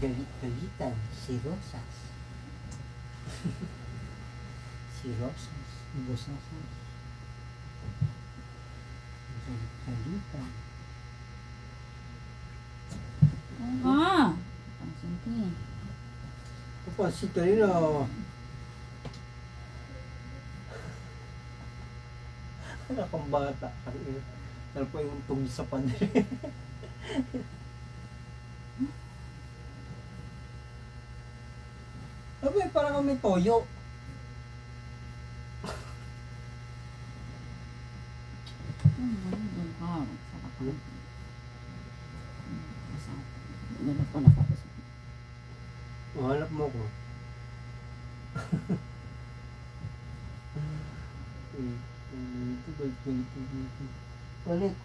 galit-galitan si Rosas. Si Rosas. Rosas. Galit-galitan. Ah! Pansin ko eh. Papansin ka rin ah. Wala kang bata. Ano pa yung tunggi sa panel. Abay, parang may toyo. Ganun po nakapos. Mahanap mo ko. Palit.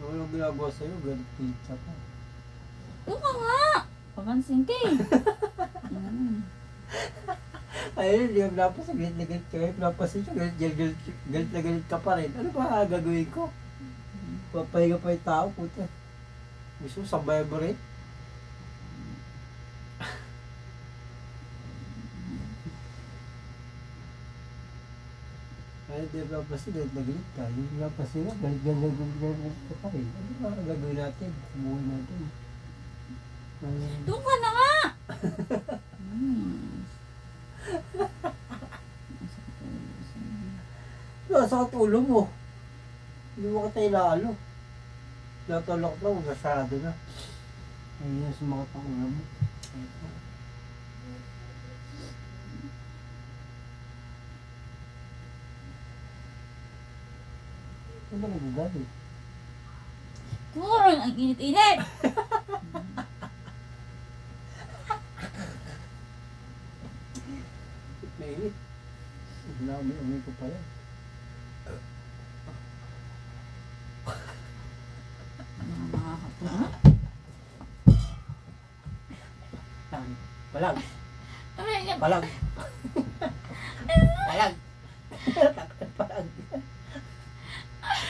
Walang ginagawa sa'yo, galit pizza pa. Ito ka nga! Papansin ka eh. Ayun, yung napas, galit na galit ka. Napasin siya, galit na galit ka pa rin. Ano ba gagawin ko? Papahinga pa yung tao, puta. Gusto mo sabay mo rin? Ay, di ba kasi galit na galit ka. Yung napasin nga, galit ka pa rin. Ano ba gagawin natin? Buhay natin. Doon ka na nga! Nasakit ulo mo. Hindi mo ka tayo lalo. Natulok lang, masyado na. Ayun na sumakit ang ulo mo. Ano ba nagagalit? Kurang ang init-init! Mainit. Umi ko pala. Nakakapura. Balag. Aray nga. Balag. Balag. Balag.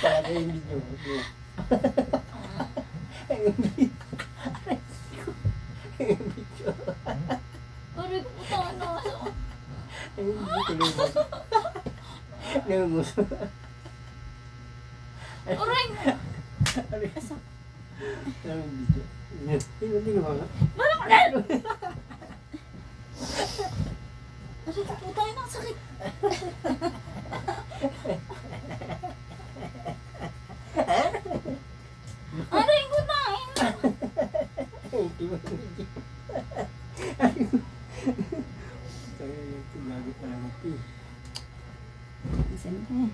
Balag yung video. Yung video. Aray ko puta ano. Yung video. Lumos. Aray nga. Yung video. Yung video ba? Parang ulan! Aray ko puta yun ang sakit. Aray ko na! Gago pa lang ito. Siyempre.